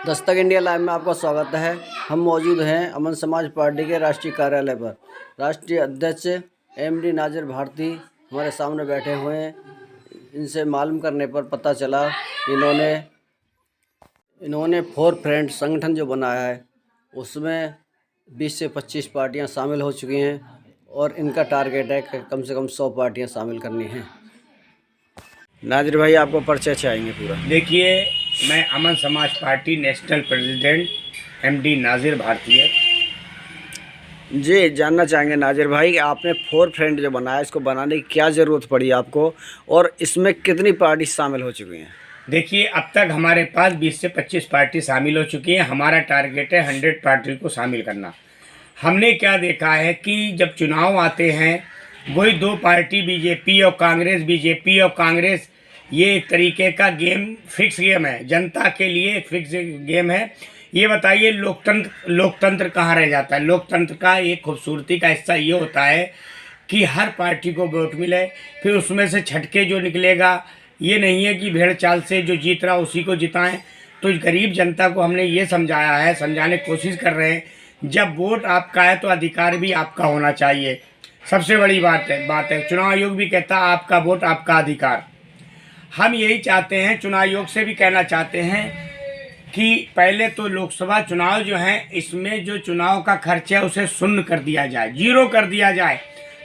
Dastak India live में आपका स्वागत है। हम मौजूद हैं अमन समाज पार्टी के राष्ट्रीय कार्यालय पर। राष्ट्रीय अध्यक्ष एमडी नाजिर भारती हमारे सामने बैठे हुए हैं। इनसे मालूम करने पर पता चला इन्होंने फोर फ्रेंड संगठन जो बनाया है उसमें 20 से 25 पार्टियां शामिल हो चुकी हैं और इनका टारगेट है कि कम से कम 100 पार्टियां शामिल करनी हैं। नाजिर भाई, आपको परिचय चाहेंगे पूरा। देखिए, मैं Aman Samaj Party national president MD Nazir Bharti है जी। जानना चाहेंगे नाजिर भाई कि आपने फोर फ्रेंड जो बनाया इसको बनाने की क्या ज़रूरत पड़ी आपको और इसमें कितनी पार्टी शामिल हो चुकी हैं? देखिए, अब तक हमारे पास 20 से 25 पार्टी शामिल हो चुकी हैं। हमारा टारगेट है 100 पार्टी को शामिल करना। हमने क्या देखा है कि जब चुनाव आते हैं वही दो पार्टी बीजेपी और कांग्रेस ये एक तरीके का गेम, फिक्स गेम है, जनता के लिए एक फिक्स गेम है। ये बताइए, लोकतंत्र कहाँ रह जाता है? लोकतंत्र का एक खूबसूरती का हिस्सा ये होता है कि हर पार्टी को वोट मिले, फिर उसमें से छटके जो निकलेगा, ये नहीं है कि भेड़ चाल से जो जीत रहा उसी को जिताएं। तो गरीब जनता को हमने ये समझाया है, समझाने की कोशिश कर रहे हैं, जब वोट आपका है तो अधिकार भी आपका होना चाहिए। सबसे बड़ी बात है चुनाव आयोग भी कहता है आपका वोट आपका अधिकार। हम यही चाहते हैं, चुनाव आयोग से भी कहना चाहते हैं कि पहले तो लोकसभा चुनाव जो है इसमें जो चुनाव का खर्च है उसे शून्य कर दिया जाए, जीरो कर दिया जाए।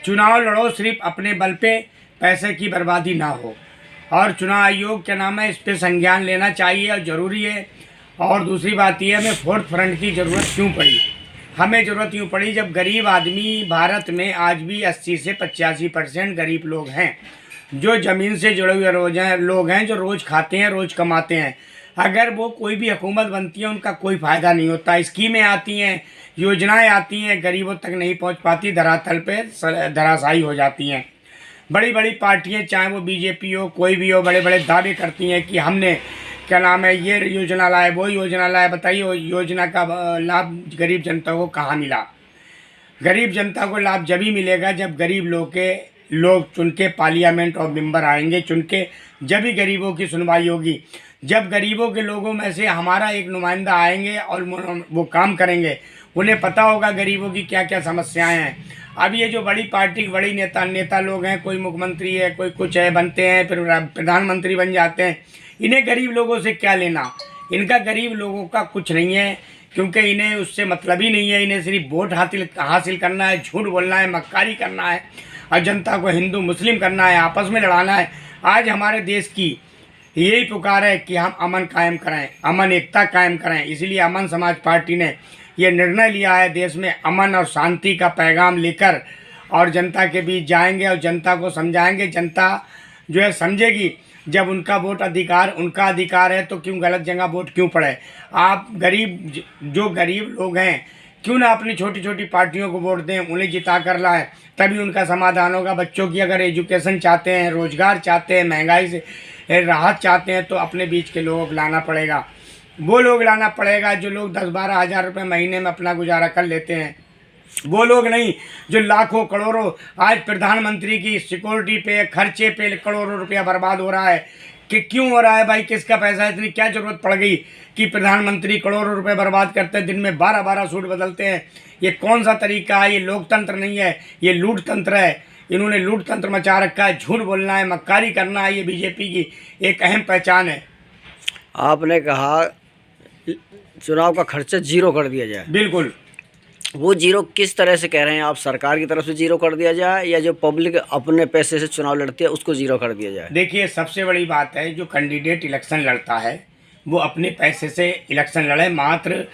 चुनाव लड़ो सिर्फ अपने बल पे, पैसे की बर्बादी ना हो। और चुनाव आयोग क्या नाम है, इस पर संज्ञान लेना चाहिए और ज़रूरी है। और दूसरी बात यह है, हमें फोर्थ फ्रंट की ज़रूरत क्यों पड़ी? हमें ज़रूरत यूँ पड़ी जब गरीब आदमी, भारत में आज भी 80 से 85% गरीब लोग हैं, जो ज़मीन से जुड़े हुए लोग हैं, जो रोज़ खाते हैं, रोज़ कमाते हैं। अगर वो कोई भी हुकूमत बनती है उनका कोई फ़ायदा नहीं होता। स्कीमें आती हैं, योजनाएं आती हैं, गरीबों तक नहीं पहुंच पाती, धरातल पे धराशायी हो जाती हैं। बड़ी बड़ी पार्टियां, चाहे वो बीजेपी हो, कोई भी हो, बड़े बड़े दावे करती हैं कि हमने क्या नाम है ये योजना लाए, वो योजना लाए। बताइए, वो योजना का लाभ गरीब जनता को कहाँ मिला? गरीब जनता को लाभ जब ही मिलेगा जब गरीब लोग चुन के पार्लियामेंट और मेंबर आएंगे, चुन के जब ही गरीबों की सुनवाई होगी। जब गरीबों के लोगों में से हमारा एक नुमाइंदा आएंगे और वो काम करेंगे, उन्हें पता होगा गरीबों की क्या क्या समस्याएं हैं। अब ये जो बड़ी पार्टी, बड़ी नेता लोग हैं, कोई मुख्यमंत्री है, कोई कुछ है, बनते हैं, फिर प्रधानमंत्री बन जाते हैं, इन्हें गरीब लोगों से क्या लेना? इनका गरीब लोगों का कुछ नहीं है, क्योंकि इन्हें उससे मतलब ही नहीं है। इन्हें सिर्फ वोट हासिल करना है, झूठ बोलना है, मक्कारी करना है और जनता को हिंदू मुस्लिम करना है, आपस में लड़ाना है। आज हमारे देश की यही पुकार है कि हम अमन कायम करें, अमन एकता कायम करें। इसलिए अमन समाज पार्टी ने ये निर्णय लिया है, देश में अमन और शांति का पैगाम लेकर और जनता के बीच जाएंगे और जनता को समझाएंगे। जनता जो है समझेगी, जब उनका वोट अधिकार उनका अधिकार है तो क्यों गलत जगह वोट क्यों पड़े? आप जो गरीब लोग हैं, क्यों ना अपनी छोटी छोटी पार्टियों को वोट दें, उन्हें जिता कर लाएं, तभी उनका समाधान होगा। बच्चों की अगर एजुकेशन चाहते हैं, रोजगार चाहते हैं, महंगाई से राहत चाहते हैं, तो अपने बीच के लोगों को लाना पड़ेगा। वो लोग लाना पड़ेगा जो लोग 10-12 हज़ार रुपये महीने में अपना गुजारा कर लेते हैं। वो लोग नहीं जो लाखों करोड़ों, आज प्रधानमंत्री की सिक्योरिटी पे, खर्चे पे करोड़ों रुपया बर्बाद हो रहा है। कि क्यों हो रहा है भाई? किसका पैसा है? इतनी क्या जरूरत पड़ गई कि प्रधानमंत्री करोड़ों रुपए बर्बाद करते हैं, दिन में 12-12 सूट बदलते हैं? ये कौन सा तरीका है? ये लोकतंत्र नहीं है, ये लूट तंत्र है। इन्होंने लूट तंत्र मचा रखा है। झूठ बोलना है, मक्कारी करना है, ये बीजेपी की एक अहम पहचान है। आपने कहा चुनाव का खर्चा जीरो कर दिया जाए। बिल्कुल। वो जीरो किस तरह से कह रहे हैं आप? सरकार की तरफ से जीरो कर दिया जाए या जो पब्लिक अपने पैसे से चुनाव लड़ती है उसको जीरो कर दिया जाए? देखिए, सबसे बड़ी बात है, जो कैंडिडेट इलेक्शन लड़ता है वो अपने पैसे से इलेक्शन लड़े। मात्र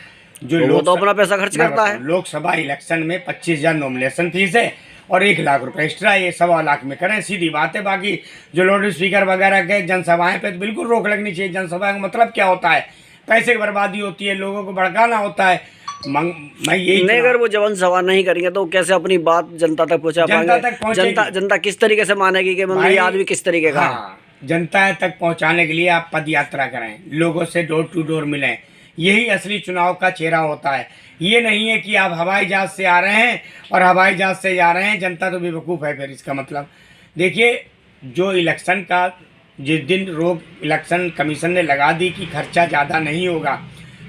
जो लोग तो अपना पैसा खर्च करता है। लोकसभा इलेक्शन में 25,000 नॉमिनेशन फीस है और 1 लाख रुपए एक्स्ट्रा, ये 1.25 लाख में करें, सीधी बात है। बाकी जो लाउड स्पीकर वगैरह के जनसभाएं पे तो बिल्कुल रोक लगनी चाहिए। जनसभा का मतलब क्या होता है? पैसे की बर्बादी होती है, लोगों को भड़काना होता है। मैं यही नहीं, अगर वो जवन सवाल नहीं करेंगे तो कैसे अपनी बात जनता तक पहुंचा पाएंगे? जनता किस तरीके से मानेगी कि मतलब ये आदमी किस तरीके का है? जनता तक पहुंचाने के लिए आप पद यात्रा करें, लोगों से डोर टू डोर मिलें। यही असली चुनाव का चेहरा होता है। ये नहीं है कि आप हवाई जहाज से आ रहे हैं और हवाई जहाज से जा रहे हैं, जनता तो बेवकूफ़ है फिर इसका मतलब। देखिए, जो इलेक्शन का जिस दिन रोक इलेक्शन कमीशन ने लगा दी कि खर्चा ज़्यादा नहीं होगा,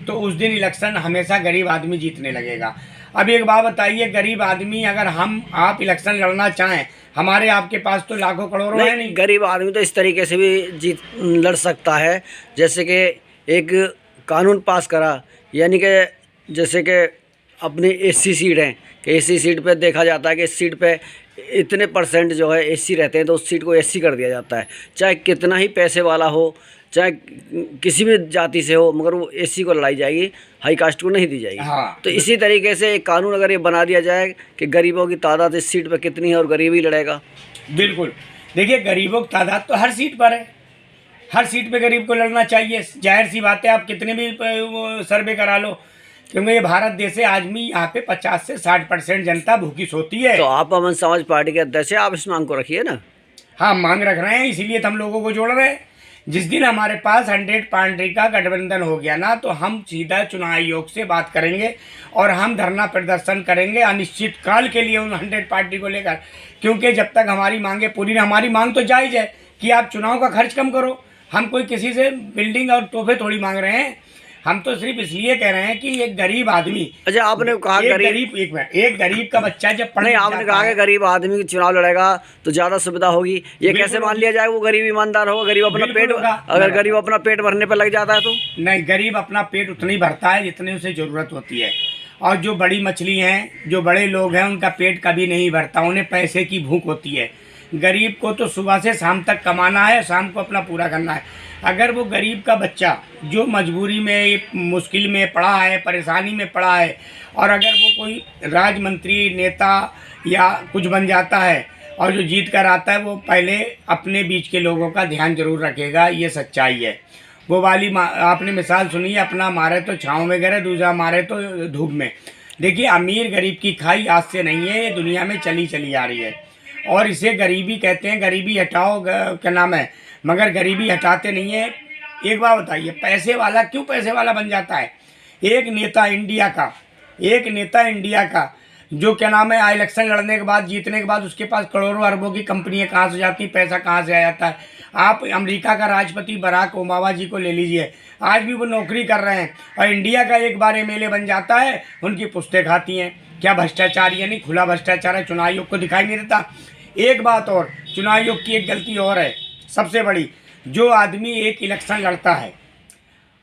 तो उस दिन इलेक्शन हमेशा गरीब आदमी जीतने लगेगा। अब एक बात बताइए, गरीब आदमी अगर आप इलेक्शन लड़ना चाहें, हमारे आपके पास तो लाखों करोड़ों है नहीं। गरीब आदमी तो इस तरीके से भी लड़ सकता है, जैसे कि एक कानून पास करा, यानी कि जैसे कि अपनी एससी सीट है कि एससी सीट पे देखा जाता है कि इस सीट पे इतने परसेंट जो है एससी रहते हैं, तो उस सीट को एससी कर दिया जाता है, चाहे कितना ही पैसे वाला हो, चाहे किसी भी जाति से हो, मगर वो एससी को लड़ाई जाएगी, हाई कास्ट को नहीं दी जाएगी। हाँ, तो इसी तरीके से एक कानून अगर ये बना दिया जाए कि गरीबों की तादाद इस सीट पे कितनी है और गरीब ही लड़ेगा। बिल्कुल। देखिए, गरीबों की तादाद तो हर सीट पर है, हर सीट पे गरीब को लड़ना चाहिए। जाहिर सी बात है, आप कितने भी सर्वे करा लो, क्योंकि ये भारत देश है, आज भी यहाँ पे 50 से 60% जनता भूखी सोती है। तो आप अमन समाज पार्टी के अध्यक्ष हैं, आप इस मांग को रखिए ना। हाँ, मांग रख रहे हैं, इसीलिए तो हम लोगों को जोड़ रहे हैं। जिस दिन हमारे पास 100 पार्टी का गठबंधन हो गया ना, तो हम सीधा चुनाव आयोग से बात करेंगे और हम धरना प्रदर्शन करेंगे अनिश्चित काल के लिए उन 100 पार्टी को लेकर। क्योंकि जब तक हमारी मांगे पूरी ना, हमारी मांग तो जायज़ है कि आप चुनाव का खर्च कम करो। हम कोई किसी से बिल्डिंग और तोहफे थोड़ी मांग रहे हैं, हम तो सिर्फ इसलिए कह रहे हैं कि एक गरीब आदमी, अच्छा आपने कहा एक गरीब का बच्चा जब नहीं, आपने कहा कि गरीब आदमी चुनाव लड़ेगा तो ज़्यादा सुविधा होगी, ये कैसे मान लिया जाए वो गरीब ईमानदार होगा? गरीब अपना पेट, अगर गरीब अपना पेट भरने पर लग जाता है तो नहीं, गरीब अपना पेट उतना ही भरता है जितनी उसे ज़रूरत होती है। और जो बड़ी मछली हैं, जो बड़े लोग हैं, उनका पेट कभी नहीं भरता, उन्हें पैसे की भूख होती है। गरीब को तो सुबह से शाम तक कमाना है, शाम को अपना पूरा करना है। अगर वो गरीब का बच्चा जो मजबूरी में, मुश्किल में पड़ा है, परेशानी में पड़ा है, और अगर वो कोई राजमंत्री, नेता या कुछ बन जाता है और जो जीत कर आता है, वो पहले अपने बीच के लोगों का ध्यान जरूर रखेगा, ये सच्चाई है। वो वाली आपने मिसाल सुनी है, अपना मारे तो छाँव में गिरे, दूसरा मारे तो धूप में। देखिए, अमीर गरीब की खाई आज से नहीं है, ये दुनिया में चली आ रही है, और इसे गरीबी कहते हैं। गरीबी हटाओ, क्या नाम है, मगर गरीबी हटाते नहीं है। एक बात बताइए, पैसे वाला क्यों पैसे वाला बन जाता है? एक नेता इंडिया का जो क्या नाम है, इलेक्शन लड़ने के बाद, जीतने के बाद उसके पास करोड़ों अरबों की कंपनियां कहाँ से जाती, पैसा कहाँ से आ जाता है? आप अमेरिका का राष्ट्रपति बराक ओबामा जी को ले लीजिए, आज भी वो नौकरी कर रहे हैं, और इंडिया का एक बार एमएलए बन जाता है, उनकी पुश्तें खाती हैं। क्या भ्रष्टाचार? यानी खुला भ्रष्टाचार है, चुनाव आयोग को दिखाई नहीं देता। एक बात और, चुनाव आयोग की एक गलती और है सबसे बड़ी, जो आदमी एक इलेक्शन लड़ता है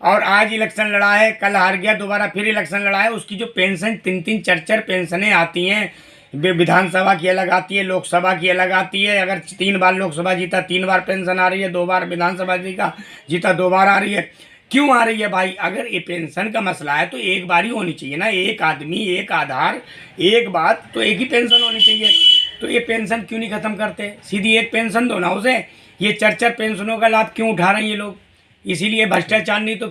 और आज इलेक्शन लड़ा है, कल हार गया, दोबारा फिर इलेक्शन लड़ा है, उसकी जो पेंशन 3-3, 4-4 पेंशनें आती हैं, विधानसभा की अलग आती है, लोकसभा की अलग आती है। अगर 3 बार लोकसभा जीता 3 बार पेंशन आ रही है, 2 बार विधानसभा जीता 2 बार आ रही है। क्यों आ रही है भाई? अगर ये पेंशन का मसला है तो एक बार ही होनी चाहिए ना, एक आदमी, एक आधार, एक बात, तो एक ही पेंशन होनी चाहिए। तो ये पेंशन क्यों नहीं ख़त्म करते? सीधी एक पेंशन दो ना उसे। ये 4-4 पेंशनों का लाभ क्यों उठा रहे हैं ये लोग? इसीलिए भ्रष्टाचार नहीं तो